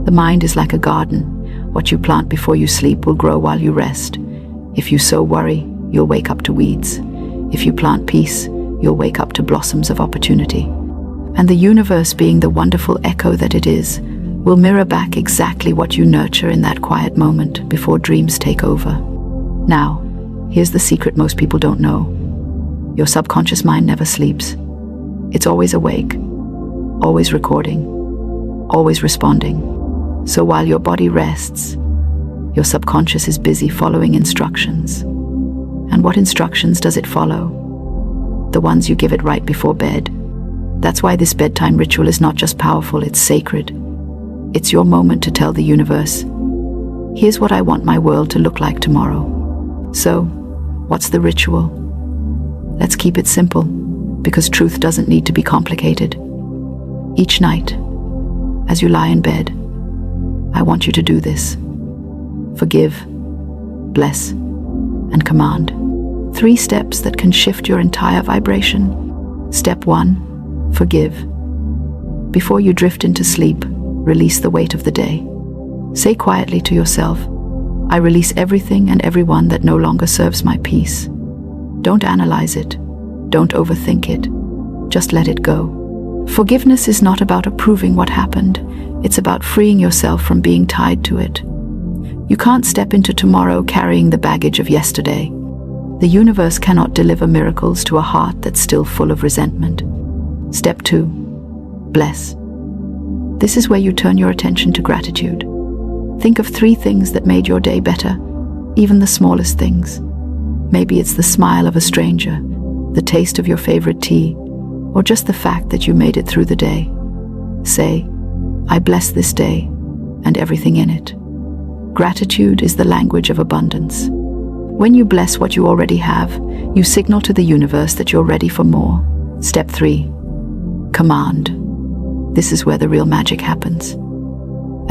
The mind is like a garden. What you plant before you sleep will grow while you rest. If you sow worry, you'll wake up to weeds. If you plant peace, you'll wake up to blossoms of opportunity. And the universe, being the wonderful echo that it is, will mirror back exactly what you nurture in that quiet moment before dreams take over. Now, here's the secret most people don't know. Your subconscious mind never sleeps. It's always awake, always recording, always responding. So while your body rests, your subconscious is busy following instructions. And what instructions does it follow? The ones you give it right before bed. That's why this bedtime ritual is not just powerful, it's sacred. It's your moment to tell the universe, here's what I want my world to look like tomorrow. So, what's the ritual? Let's keep it simple, because truth doesn't need to be complicated. Each night, as you lie in bed, I want you to do this. Forgive, bless, and command. 3 steps that can shift your entire vibration. Step 1, forgive. Before you drift into sleep, release the weight of the day. Say quietly to yourself, I release everything and everyone that no longer serves my peace. Don't analyze it. Don't overthink it. Just let it go. Forgiveness is not about approving what happened. It's about freeing yourself from being tied to it. You can't step into tomorrow carrying the baggage of yesterday. The universe cannot deliver miracles to a heart that's still full of resentment. Step 2, bless. This is where you turn your attention to gratitude. Think of 3 things that made your day better, even the smallest things. Maybe it's the smile of a stranger, the taste of your favorite tea, or just the fact that you made it through the day. Say, I bless this day and everything in it. Gratitude is the language of abundance. When you bless what you already have, you signal to the universe that you're ready for more. Step 3, command. This is where the real magic happens.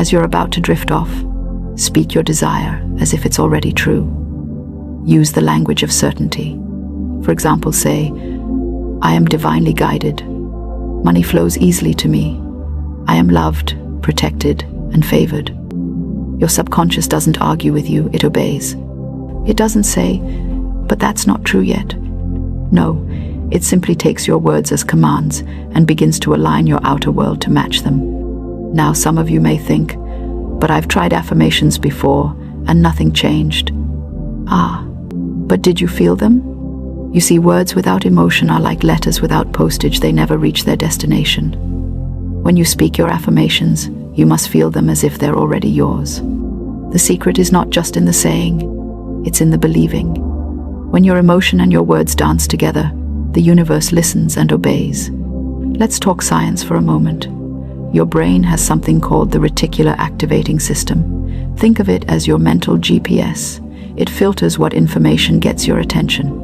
As you're about to drift off, speak your desire as if it's already true. Use the language of certainty. For example, say, I am divinely guided. Money flows easily to me. I am loved, protected, and favored. Your subconscious doesn't argue with you, it obeys. It doesn't say, but that's not true yet. No, it simply takes your words as commands and begins to align your outer world to match them. Now, some of you may think, but I've tried affirmations before and nothing changed. But did you feel them? You see, words without emotion are like letters without postage. They never reach their destination. When you speak your affirmations, you must feel them as if they're already yours. The secret is not just in the saying, it's in the believing. When your emotion and your words dance together, the universe listens and obeys. Let's talk science for a moment. Your brain has something called the reticular activating system. Think of it as your mental GPS. It filters what information gets your attention.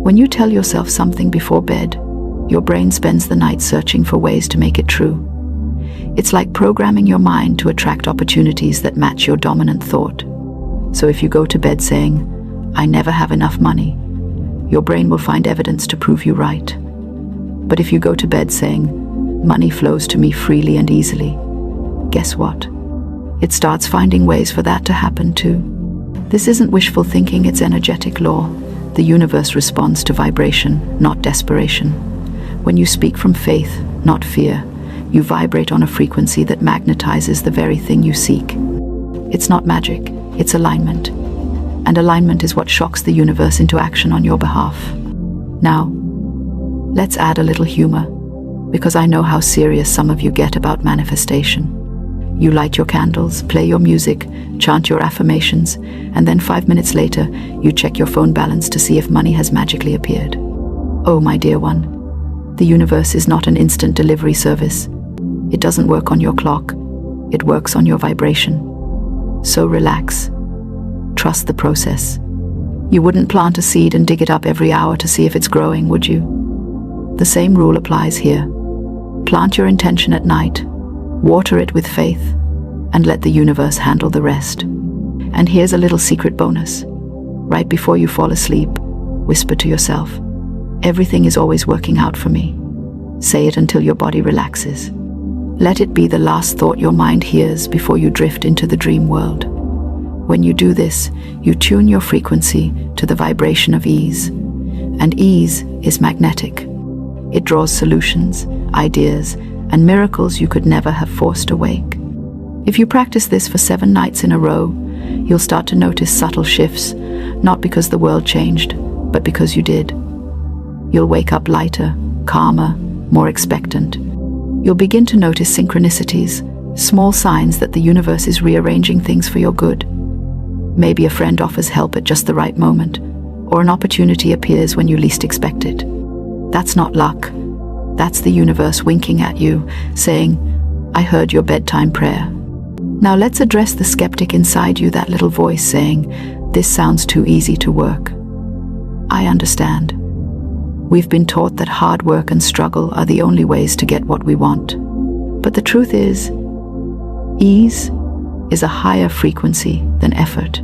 When you tell yourself something before bed, your brain spends the night searching for ways to make it true. It's like programming your mind to attract opportunities that match your dominant thought. So if you go to bed saying, I never have enough money, your brain will find evidence to prove you right. But if you go to bed saying, money flows to me freely and easily, guess what? It starts finding ways for that to happen too. This isn't wishful thinking, it's energetic law. The universe responds to vibration, not desperation. When you speak from faith, not fear, you vibrate on a frequency that magnetizes the very thing you seek. It's not magic, it's alignment. And alignment is what shocks the universe into action on your behalf. Now, let's add a little humor, because I know how serious some of you get about manifestation. You light your candles, play your music, chant your affirmations, and then 5 minutes later, you check your phone balance to see if money has magically appeared. Oh, my dear one, the universe is not an instant delivery service. It doesn't work on your clock. It works on your vibration. So relax. Trust the process. You wouldn't plant a seed and dig it up every hour to see if it's growing, would you? The same rule applies here. Plant your intention at night, water it with faith, and let the universe handle the rest. And here's a little secret bonus. Right before you fall asleep, whisper to yourself, everything is always working out for me. Say it until your body relaxes. Let it be the last thought your mind hears before you drift into the dream world. When you do this, you tune your frequency to the vibration of ease. And ease is magnetic. It draws solutions, ideas, and miracles you could never have forced awake. If you practice this for 7 nights in a row, you'll start to notice subtle shifts, not because the world changed, but because you did. You'll wake up lighter, calmer, more expectant. You'll begin to notice synchronicities, small signs that the universe is rearranging things for your good. Maybe a friend offers help at just the right moment, or an opportunity appears when you least expect it. That's not luck. That's the universe winking at you, saying, "I heard your bedtime prayer." Now let's address the skeptic inside you, that little voice saying, "This sounds too easy to work." I understand. We've been taught that hard work and struggle are the only ways to get what we want. But the truth is, ease is a higher frequency than effort.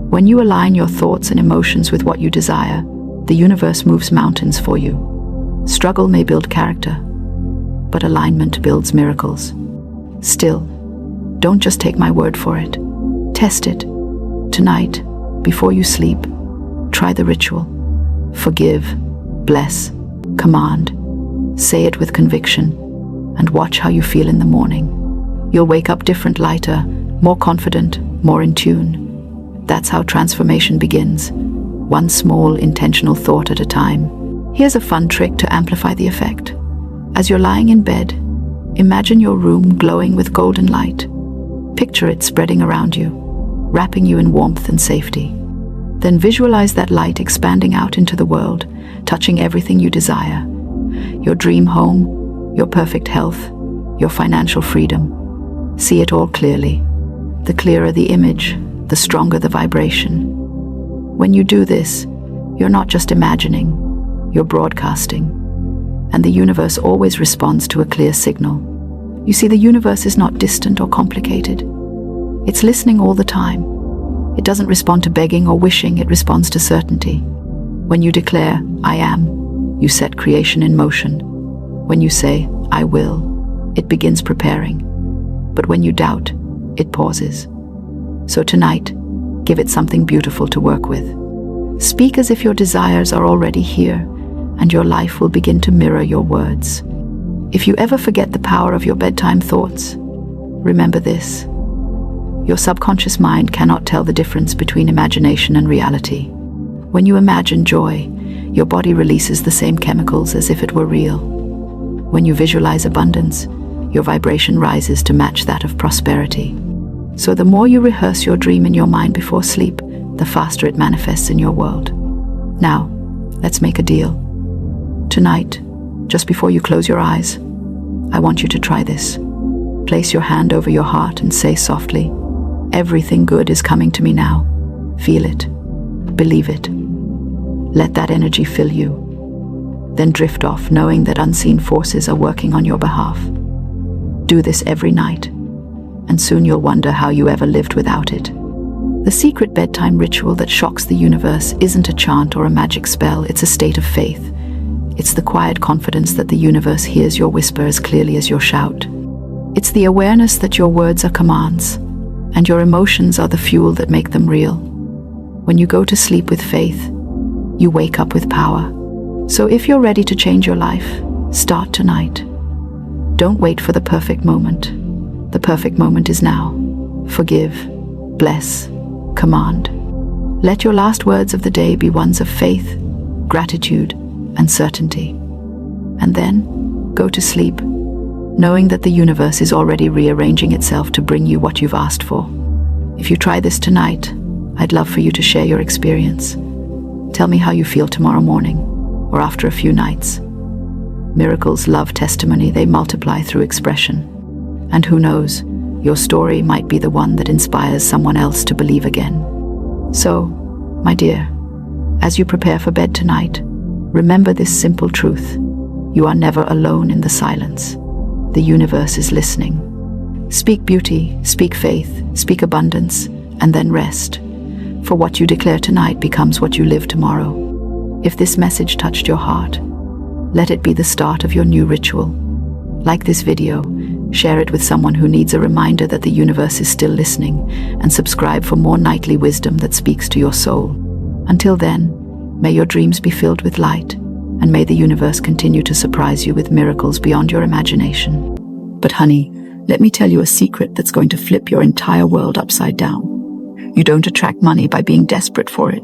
When you align your thoughts and emotions with what you desire, the universe moves mountains for you. Struggle may build character, but alignment builds miracles. Still, don't just take my word for it. Test it. Tonight, before you sleep, try the ritual. Forgive, bless, command. Say it with conviction, and watch how you feel in the morning. You'll wake up different, lighter, more confident, more in tune. That's how transformation begins, one small, intentional thought at a time. Here's a fun trick to amplify the effect. As you're lying in bed, imagine your room glowing with golden light. Picture it spreading around you, wrapping you in warmth and safety. Then visualize that light expanding out into the world, touching everything you desire. Your dream home, your perfect health, your financial freedom. See it all clearly. The clearer the image, the stronger the vibration. When you do this, you're not just imagining, you're broadcasting. And the universe always responds to a clear signal. You see, the universe is not distant or complicated. It's listening all the time. It doesn't respond to begging or wishing, it responds to certainty. When you declare, "I am," you set creation in motion. When you say, "I will," it begins preparing. But when you doubt, it pauses. So tonight, give it something beautiful to work with. Speak as if your desires are already here, and your life will begin to mirror your words. If you ever forget the power of your bedtime thoughts, remember this. Your subconscious mind cannot tell the difference between imagination and reality. When you imagine joy, your body releases the same chemicals as if it were real. When you visualize abundance, your vibration rises to match that of prosperity. So the more you rehearse your dream in your mind before sleep, the faster it manifests in your world. Now, let's make a deal. Tonight, just before you close your eyes, I want you to try this. Place your hand over your heart and say softly, "Everything good is coming to me now." Feel it. Believe it. Let that energy fill you. Then drift off, knowing that unseen forces are working on your behalf. Do this every night, and soon you'll wonder how you ever lived without it. The secret bedtime ritual that shocks the universe isn't a chant or a magic spell, it's a state of faith. It's the quiet confidence that the universe hears your whisper as clearly as your shout. It's the awareness that your words are commands, and your emotions are the fuel that make them real. When you go to sleep with faith, you wake up with power. So if you're ready to change your life, start tonight. Don't wait for the perfect moment. The perfect moment is now. Forgive, bless, command. Let your last words of the day be ones of faith, gratitude, and certainty. And then, go to sleep, knowing that the universe is already rearranging itself to bring you what you've asked for. If you try this tonight, I'd love for you to share your experience. Tell me how you feel tomorrow morning, or after a few nights. Miracles love testimony, they multiply through expression. And who knows, your story might be the one that inspires someone else to believe again. So, my dear, as you prepare for bed tonight, remember this simple truth. You are never alone in the silence. The universe is listening. Speak beauty, speak faith, speak abundance, and then rest. For what you declare tonight becomes what you live tomorrow. If this message touched your heart, let it be the start of your new ritual. Like this video, share it with someone who needs a reminder that the universe is still listening, and subscribe for more nightly wisdom that speaks to your soul. Until then, may your dreams be filled with light, and may the universe continue to surprise you with miracles beyond your imagination. But honey, let me tell you a secret that's going to flip your entire world upside down. You don't attract money by being desperate for it.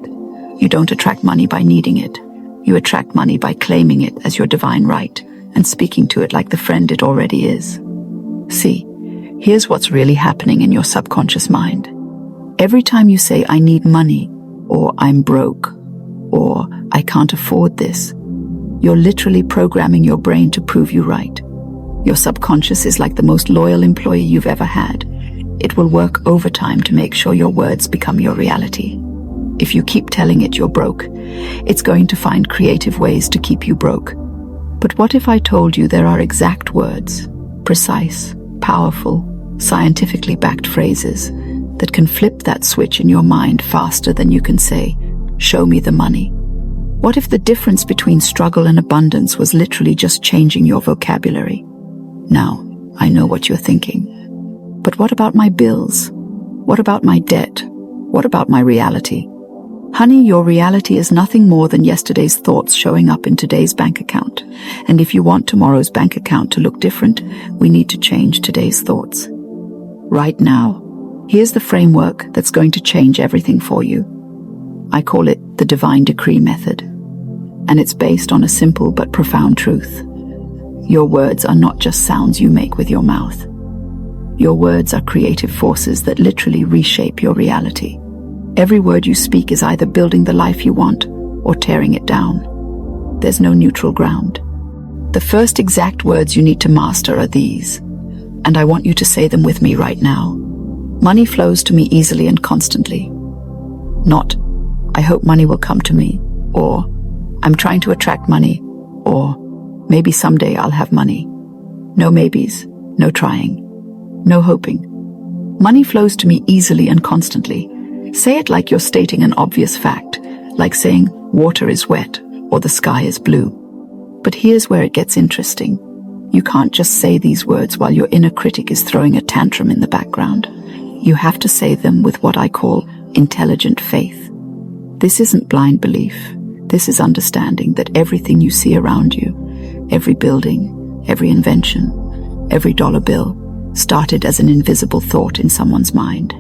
You don't attract money by needing it. You attract money by claiming it as your divine right and speaking to it like the friend it already is. See, here's what's really happening in your subconscious mind. Every time you say, "I need money," or "I'm broke," or "I can't afford this," you're literally programming your brain to prove you right. Your subconscious is like the most loyal employee you've ever had. It will work overtime to make sure your words become your reality. If you keep telling it you're broke, it's going to find creative ways to keep you broke. But what if I told you there are exact words, precise, powerful, scientifically backed phrases that can flip that switch in your mind faster than you can say, "Show me the money"? What if the difference between struggle and abundance was literally just changing your vocabulary? Now, I know what you're thinking. But what about my bills? What about my debt? What about my reality? Honey, your reality is nothing more than yesterday's thoughts showing up in today's bank account. And if you want tomorrow's bank account to look different, we need to change today's thoughts. Right now, here's the framework that's going to change everything for you. I call it the divine decree method. And it's based on a simple but profound truth. Your words are not just sounds you make with your mouth. Your words are creative forces that literally reshape your reality. Every word you speak is either building the life you want or tearing it down. There's no neutral ground. The first exact words you need to master are these, and I want you to say them with me right now. Money flows to me easily and constantly. Not, "I hope money will come to me," or "I'm trying to attract money," or "Maybe someday I'll have money." No maybes, no trying, no hoping. Money flows to me easily and constantly. Say it like you're stating an obvious fact, like saying water is wet or the sky is blue. But here's where it gets interesting. You can't just say these words while your inner critic is throwing a tantrum in the background. You have to say them with what I call intelligent faith. This isn't blind belief. This is understanding that everything you see around you, every building, every invention, every dollar bill, started as an invisible thought in someone's mind.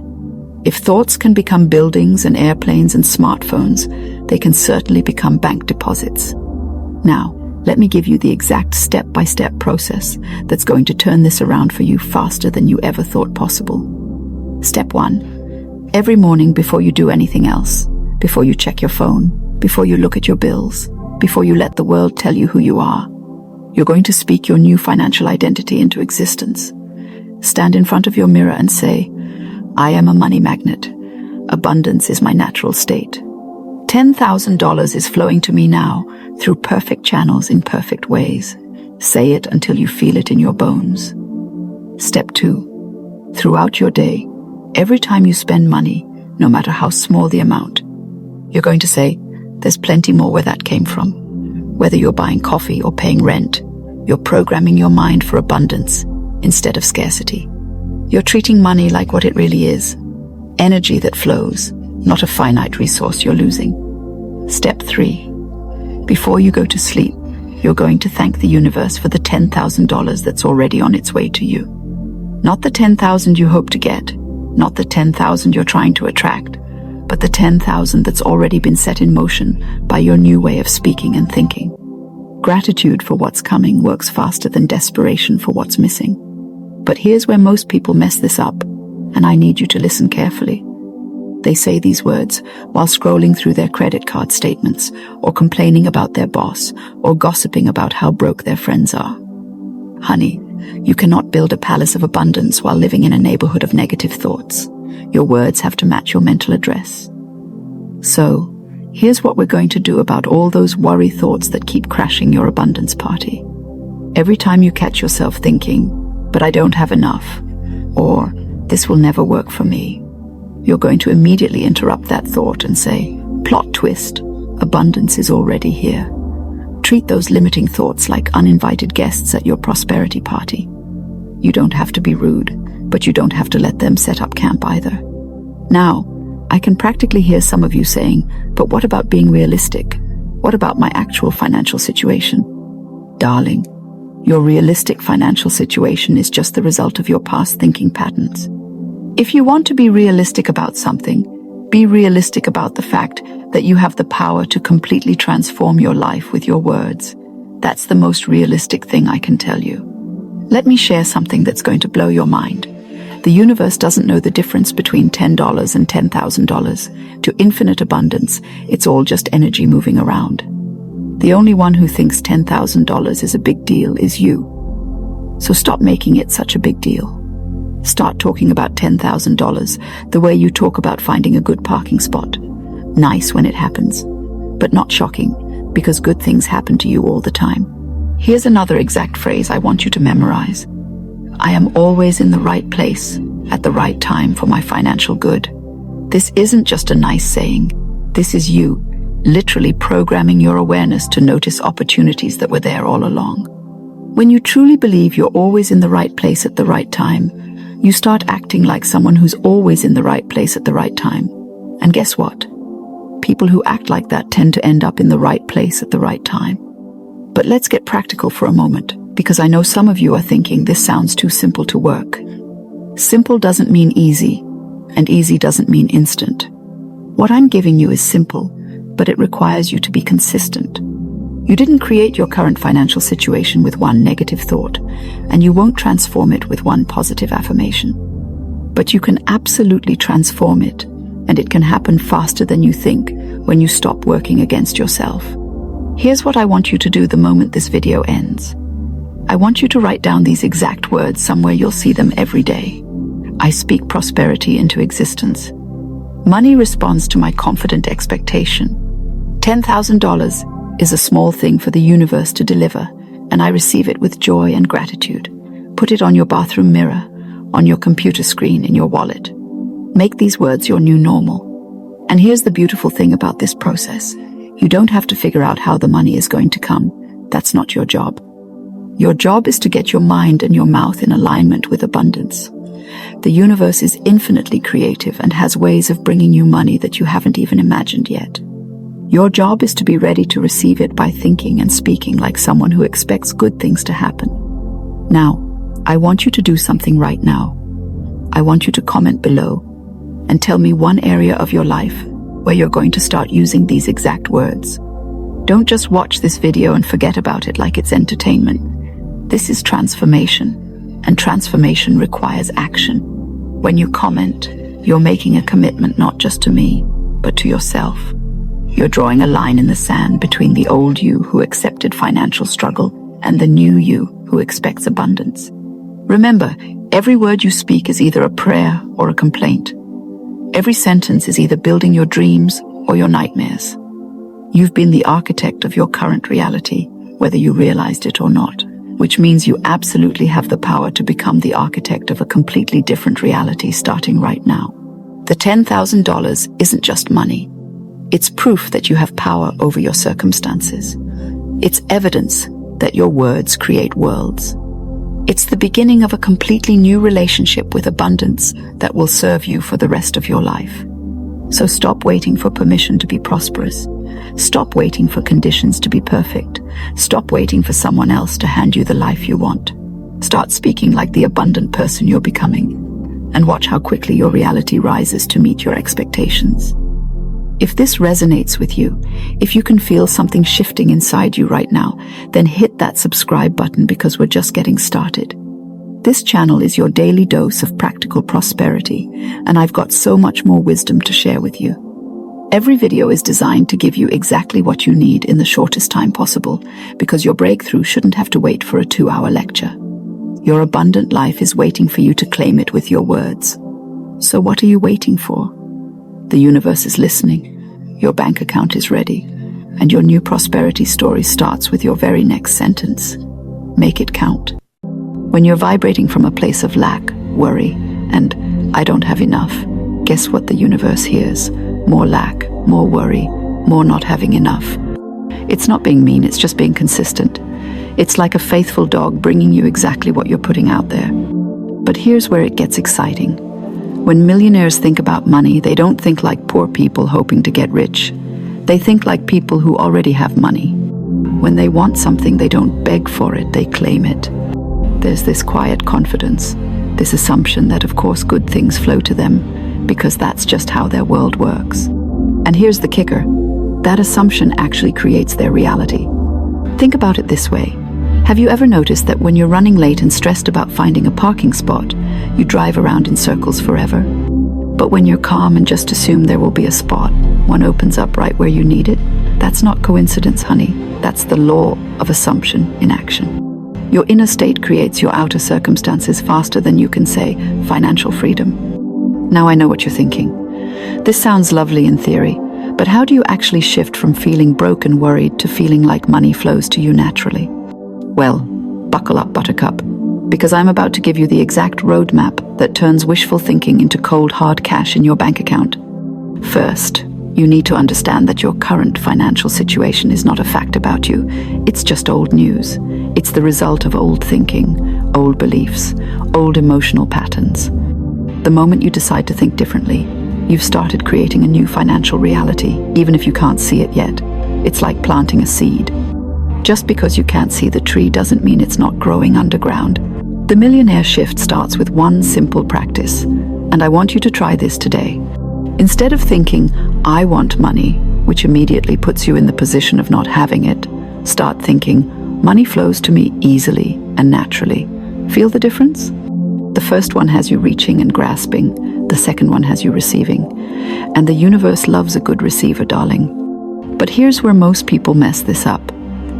If thoughts can become buildings and airplanes and smartphones, they can certainly become bank deposits. Now, let me give you the exact step-by-step process that's going to turn this around for you faster than you ever thought possible. Step 1. Every morning before you do anything else, before you check your phone, before you look at your bills, before you let the world tell you who you are, you're going to speak your new financial identity into existence. Stand in front of your mirror and say, "I am a money magnet. Abundance is my natural state. $10,000 is flowing to me now through perfect channels in perfect ways." Say it until you feel it in your bones. Step 2. Throughout your day, every time you spend money, no matter how small the amount, you're going to say, "There's plenty more where that came from." Whether you're buying coffee or paying rent, you're programming your mind for abundance instead of scarcity. You're treating money like what it really is, energy that flows, not a finite resource you're losing. Step 3. Before you go to sleep, you're going to thank the universe for the $10,000 that's already on its way to you. Not the 10,000 you hope to get, not the 10,000 you're trying to attract, but the 10,000 that's already been set in motion by your new way of speaking and thinking. Gratitude for what's coming works faster than desperation for what's missing. But here's where most people mess this up, and I need you to listen carefully. They say these words while scrolling through their credit card statements, or complaining about their boss, or gossiping about how broke their friends are. Honey, you cannot build a palace of abundance while living in a neighborhood of negative thoughts. Your words have to match your mental address. So, here's what we're going to do about all those worry thoughts that keep crashing your abundance party. Every time you catch yourself thinking, "But I don't have enough," or "This will never work for me," you're going to immediately interrupt that thought and say, "Plot twist, abundance is already here." Treat those limiting thoughts like uninvited guests at your prosperity party. You don't have to be rude, but you don't have to let them set up camp either. Now, I can practically hear some of you saying, but what about being realistic? What about my actual financial situation? Darling, your realistic financial situation is just the result of your past thinking patterns. If you want to be realistic about something, be realistic about the fact that you have the power to completely transform your life with your words. That's the most realistic thing I can tell you. Let me share something that's going to blow your mind. The universe doesn't know the difference between $10 and $10,000. To infinite abundance, it's all just energy moving around. The only one who thinks $10,000 is a big deal is you. So stop making it such a big deal. Start talking about $10,000 the way you talk about finding a good parking spot. Nice when it happens, but not shocking, because good things happen to you all the time. Here's another exact phrase I want you to memorize. I am always in the right place at the right time for my financial good. This isn't just a nice saying. This is you, literally programming your awareness to notice opportunities that were there all along. When you truly believe you're always in the right place at the right time, you start acting like someone who's always in the right place at the right time. And guess what? People who act like that tend to end up in the right place at the right time. But let's get practical for a moment, because I know some of you are thinking this sounds too simple to work. Simple doesn't mean easy, and easy doesn't mean instant. What I'm giving you is simple, but it requires you to be consistent. You didn't create your current financial situation with one negative thought, and you won't transform it with one positive affirmation. But you can absolutely transform it, and it can happen faster than you think when you stop working against yourself. Here's what I want you to do the moment this video ends. I want you to write down these exact words somewhere you'll see them every day. I speak prosperity into existence. Money responds to my confident expectation. $10,000 is a small thing for the universe to deliver, and I receive it with joy and gratitude. Put it on your bathroom mirror, on your computer screen, in your wallet. Make these words your new normal. And here's the beautiful thing about this process. You don't have to figure out how the money is going to come. That's not your job. Your job is to get your mind and your mouth in alignment with abundance. The universe is infinitely creative and has ways of bringing you money that you haven't even imagined yet. Your job is to be ready to receive it by thinking and speaking like someone who expects good things to happen. Now, I want you to do something right now. I want you to comment below and tell me one area of your life where you're going to start using these exact words. Don't just watch this video and forget about it like it's entertainment. This is transformation, and transformation requires action. When you comment, you're making a commitment not just to me, but to yourself. You're drawing a line in the sand between the old you who accepted financial struggle and the new you who expects abundance. Remember, every word you speak is either a prayer or a complaint. Every sentence is either building your dreams or your nightmares. You've been the architect of your current reality, whether you realized it or not, which means you absolutely have the power to become the architect of a completely different reality starting right now. The $10,000 isn't just money. It's proof that you have power over your circumstances. It's evidence that your words create worlds. It's the beginning of a completely new relationship with abundance that will serve you for the rest of your life. So stop waiting for permission to be prosperous. Stop waiting for conditions to be perfect. Stop waiting for someone else to hand you the life you want. Start speaking like the abundant person you're becoming, and watch how quickly your reality rises to meet your expectations. If this resonates with you, if you can feel something shifting inside you right now, then hit that subscribe button because we're just getting started. This channel is your daily dose of practical prosperity, and I've got so much more wisdom to share with you. Every video is designed to give you exactly what you need in the shortest time possible, because your breakthrough shouldn't have to wait for a 2-hour lecture. Your abundant life is waiting for you to claim it with your words. So what are you waiting for? The universe is listening, your bank account is ready, and your new prosperity story starts with your very next sentence. Make it count. When you're vibrating from a place of lack, worry, and I don't have enough, guess what the universe hears? More lack, more worry, more not having enough. It's not being mean, it's just being consistent. It's like a faithful dog bringing you exactly what you're putting out there. But here's where it gets exciting. When millionaires think about money, they don't think like poor people hoping to get rich. They think like people who already have money. When they want something, they don't beg for it, they claim it. There's this quiet confidence, this assumption that of course good things flow to them, because that's just how their world works. And here's the kicker. That assumption actually creates their reality. Think about it this way. Have you ever noticed that when you're running late and stressed about finding a parking spot, you drive around in circles forever? But when you're calm and just assume there will be a spot, one opens up right where you need it? That's not coincidence, honey. That's the law of assumption in action. Your inner state creates your outer circumstances faster than you can say financial freedom. Now I know what you're thinking. This sounds lovely in theory, but how do you actually shift from feeling broke and worried to feeling like money flows to you naturally? Well, buckle up, Buttercup, because I'm about to give you the exact roadmap that turns wishful thinking into cold, hard cash in your bank account. First, you need to understand that your current financial situation is not a fact about you. It's just old news. It's the result of old thinking, old beliefs, old emotional patterns. The moment you decide to think differently, you've started creating a new financial reality, even if you can't see it yet. It's like planting a seed. Just because you can't see the tree doesn't mean it's not growing underground. The millionaire shift starts with one simple practice, and I want you to try this today. Instead of thinking, I want money, which immediately puts you in the position of not having it, start thinking, money flows to me easily and naturally. Feel the difference? The first one has you reaching and grasping, the second one has you receiving. And the universe loves a good receiver, darling. But here's where most people mess this up.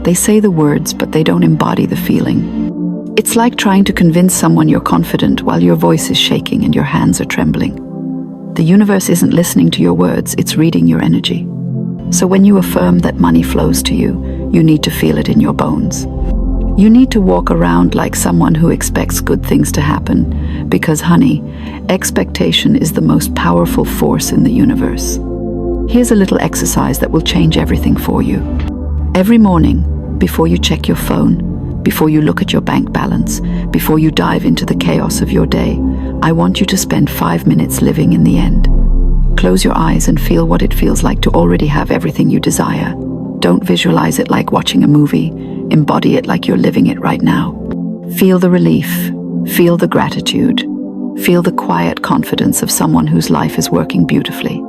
They say the words, but they don't embody the feeling. It's like trying to convince someone you're confident while your voice is shaking and your hands are trembling. The universe isn't listening to your words, it's reading your energy. So when you affirm that money flows to you, you need to feel it in your bones. You need to walk around like someone who expects good things to happen, because, honey, expectation is the most powerful force in the universe. Here's a little exercise that will change everything for you. Every morning, before you check your phone, before you look at your bank balance, before you dive into the chaos of your day, I want you to spend 5 minutes living in the end. Close your eyes and feel what it feels like to already have everything you desire. Don't visualize it like watching a movie. Embody it like you're living it right now. Feel the relief. Feel the gratitude. Feel the quiet confidence of someone whose life is working beautifully.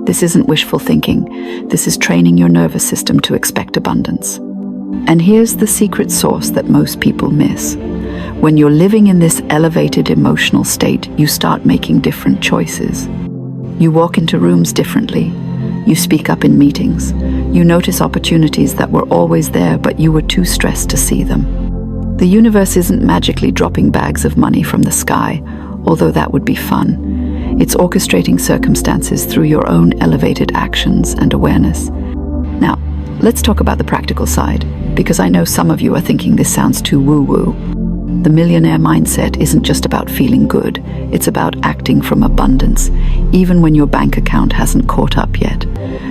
This isn't wishful thinking. This is training your nervous system to expect abundance. And here's the secret sauce that most people miss. When you're living in this elevated emotional state, you start making different choices. You walk into rooms differently. You speak up in meetings. You notice opportunities that were always there, but you were too stressed to see them. The universe isn't magically dropping bags of money from the sky, although that would be fun. It's orchestrating circumstances through your own elevated actions and awareness. Now, let's talk about the practical side, because I know some of you are thinking this sounds too woo-woo. The millionaire mindset isn't just about feeling good, it's about acting from abundance, even when your bank account hasn't caught up yet.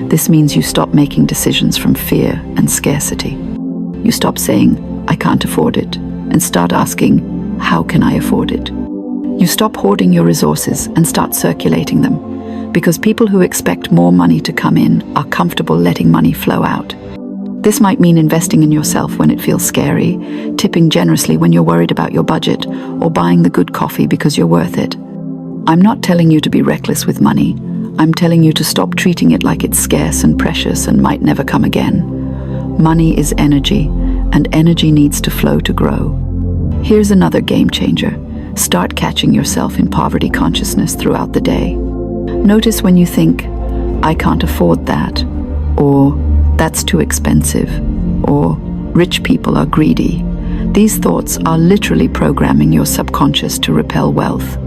This means you stop making decisions from fear and scarcity. You stop saying, I can't afford it, and start asking, how can I afford it? You stop hoarding your resources and start circulating them, because people who expect more money to come in are comfortable letting money flow out. This might mean investing in yourself when it feels scary, tipping generously when you're worried about your budget, or buying the good coffee because you're worth it. I'm not telling you to be reckless with money. I'm telling you to stop treating it like it's scarce and precious and might never come again. Money is energy, and energy needs to flow to grow. Here's another game changer. Start catching yourself in poverty consciousness throughout the day. Notice when you think, I can't afford that, or that's too expensive, or rich people are greedy. These thoughts are literally programming your subconscious to repel wealth.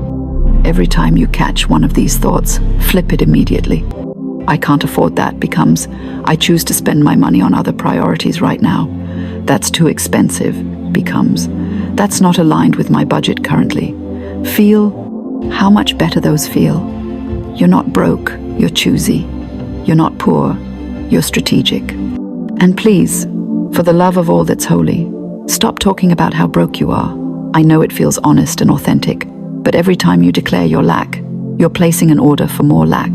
Every time you catch one of these thoughts, flip it immediately. I can't afford that becomes, I choose to spend my money on other priorities right now. That's too expensive becomes, that's not aligned with my budget currently. Feel how much better those feel. You're not broke, you're choosy. You're not poor, you're strategic. And please, for the love of all that's holy, Stop talking about how broke you are. I know it feels honest and authentic, but every time you declare your lack, you're placing an order for more lack.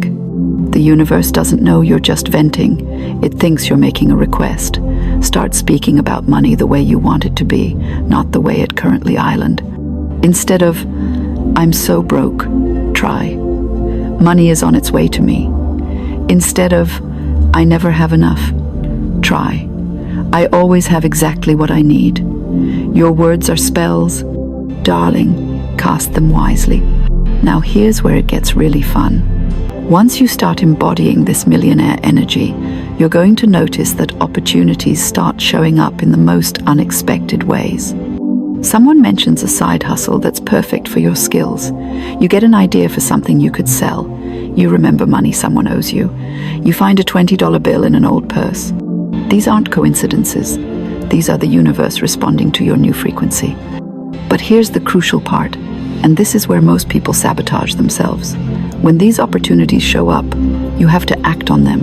The universe doesn't know you're just venting. It thinks you're making a request. Start speaking about money the way you want it to be, not the way it currently island. Instead of, I'm so broke, try, money is on its way to me. Instead of, I never have enough, try, I always have exactly what I need. Your words are spells. Darling, cast them wisely. Now here's where it gets really fun. Once you start embodying this millionaire energy, you're going to notice that opportunities start showing up in the most unexpected ways. Someone mentions a side hustle that's perfect for your skills. You get an idea for something you could sell. You remember money someone owes you. You find a $20 bill in an old purse. These aren't coincidences. These are the universe responding to your new frequency. But here's the crucial part, and this is where most people sabotage themselves. When these opportunities show up, you have to act on them.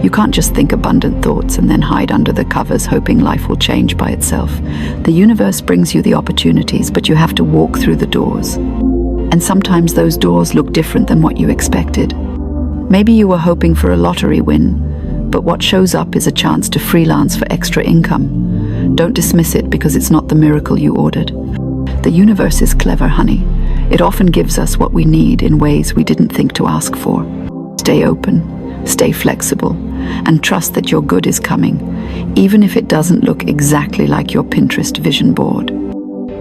You can't just think abundant thoughts and then hide under the covers hoping life will change by itself. The universe brings you the opportunities, but you have to walk through the doors. And sometimes those doors look different than what you expected. Maybe you were hoping for a lottery win, but what shows up is a chance to freelance for extra income. Don't dismiss it because it's not the miracle you ordered. The universe is clever, honey. It often gives us what we need in ways we didn't think to ask for. Stay open, stay flexible, and trust that your good is coming, even if it doesn't look exactly like your Pinterest vision board.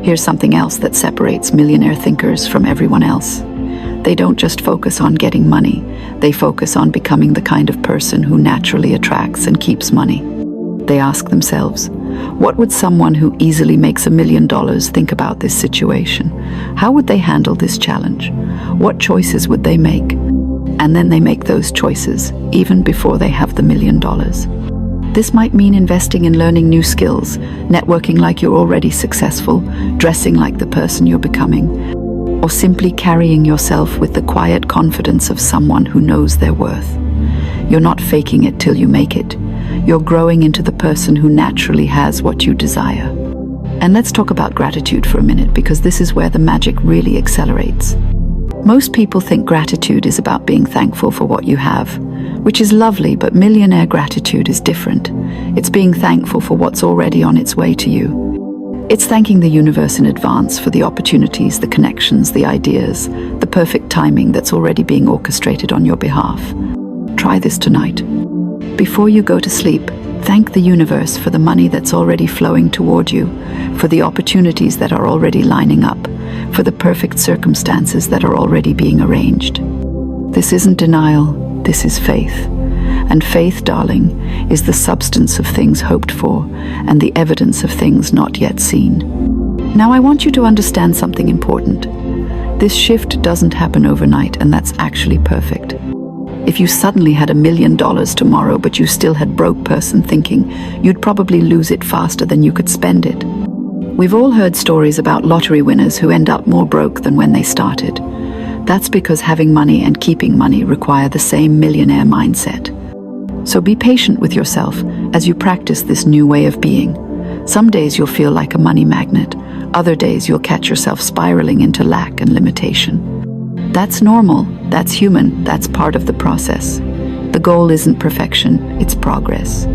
Here's something else that separates millionaire thinkers from everyone else. They don't just focus on getting money, they focus on becoming the kind of person who naturally attracts and keeps money. They ask themselves, what would someone who easily makes $1 million think about this situation? How would they handle this challenge? What choices would they make? And then they make those choices, even before they have the $1 million. This might mean investing in learning new skills, networking like you're already successful, dressing like the person you're becoming, or simply carrying yourself with the quiet confidence of someone who knows their worth. You're not faking it till you make it. You're growing into the person who naturally has what you desire. And let's talk about gratitude for a minute, because this is where the magic really accelerates. Most people think gratitude is about being thankful for what you have, which is lovely, but millionaire gratitude is different. It's being thankful for what's already on its way to you. It's thanking the universe in advance for the opportunities, the connections, the ideas, the perfect timing that's already being orchestrated on your behalf. Try this tonight. Before you go to sleep, thank the universe for the money that's already flowing toward you, for the opportunities that are already lining up, for the perfect circumstances that are already being arranged. This isn't denial, this is faith. And faith, darling, is the substance of things hoped for and the evidence of things not yet seen. Now I want you to understand something important. This shift doesn't happen overnight, and that's actually perfect. If you suddenly had $1 million tomorrow, but you still had broke person thinking, you'd probably lose it faster than you could spend it. We've all heard stories about lottery winners who end up more broke than when they started. That's because having money and keeping money require the same millionaire mindset. So be patient with yourself as you practice this new way of being. Some days you'll feel like a money magnet. Other days you'll catch yourself spiraling into lack and limitation. That's normal, that's human, that's part of the process. The goal isn't perfection, it's progress.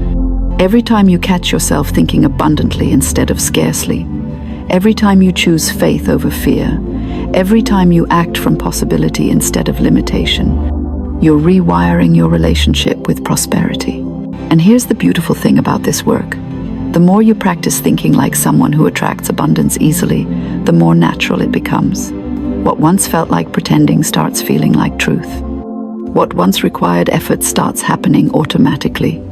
Every time you catch yourself thinking abundantly instead of scarcely, every time you choose faith over fear, every time you act from possibility instead of limitation, you're rewiring your relationship with prosperity. And here's the beautiful thing about this work. The more you practice thinking like someone who attracts abundance easily, the more natural it becomes. What once felt like pretending starts feeling like truth. What once required effort starts happening automatically.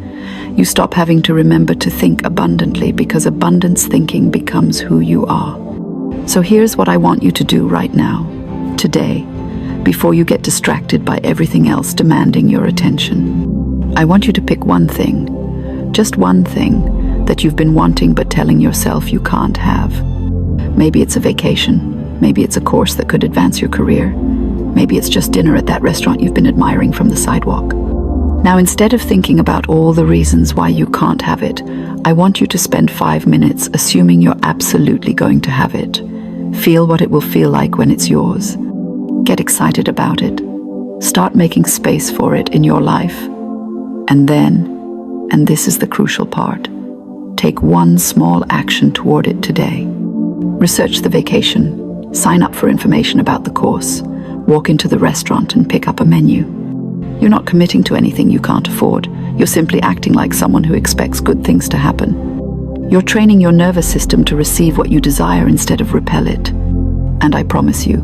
You stop having to remember to think abundantly because abundance thinking becomes who you are. So here's what I want you to do right now, today, before you get distracted by everything else demanding your attention. I want you to pick one thing, just one thing, that you've been wanting but telling yourself you can't have. Maybe it's a vacation. Maybe it's a course that could advance your career. Maybe it's just dinner at that restaurant you've been admiring from the sidewalk. Now, instead of thinking about all the reasons why you can't have it, I want you to spend 5 minutes assuming you're absolutely going to have it. Feel what it will feel like when it's yours. Get excited about it. Start making space for it in your life. And then, and this is the crucial part, take one small action toward it today. Research the vacation, sign up for information about the course, walk into the restaurant and pick up a menu. You're not committing to anything you can't afford. You're simply acting like someone who expects good things to happen. You're training your nervous system to receive what you desire instead of repel it. And I promise you,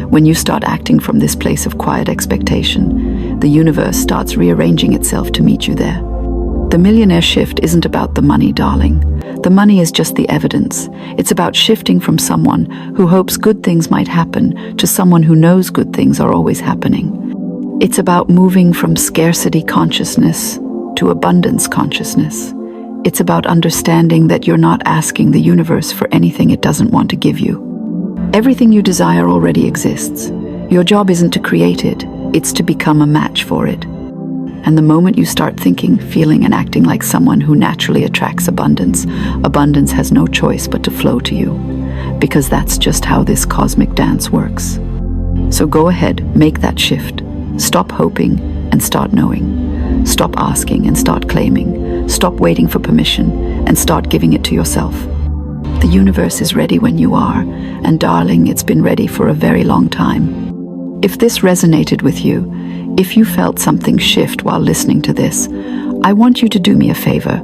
when you start acting from this place of quiet expectation, the universe starts rearranging itself to meet you there. The millionaire shift isn't about the money, darling. The money is just the evidence. It's about shifting from someone who hopes good things might happen to someone who knows good things are always happening. It's about moving from scarcity consciousness to abundance consciousness. It's about understanding that you're not asking the universe for anything it doesn't want to give you. Everything you desire already exists. Your job isn't to create it, it's to become a match for it. And the moment you start thinking, feeling, and acting like someone who naturally attracts abundance, abundance has no choice but to flow to you. Because that's just how this cosmic dance works. So go ahead, make that shift. Stop hoping and start knowing. Stop asking and start claiming. Stop waiting for permission and start giving it to yourself. The universe is ready when you are, and darling, it's been ready for a very long time. If this resonated with you, if you felt something shift while listening to this, I want you to do me a favor.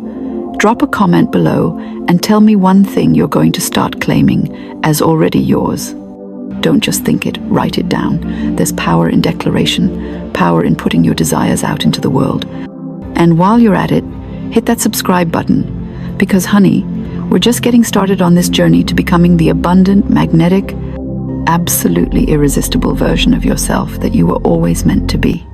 Drop a comment below and tell me one thing you're going to start claiming as already yours. Don't just think it, write it down. There's power in declaration, power in putting your desires out into the world. And while you're at it, hit that subscribe button, because honey, we're just getting started on this journey to becoming the abundant, magnetic, absolutely irresistible version of yourself that you were always meant to be.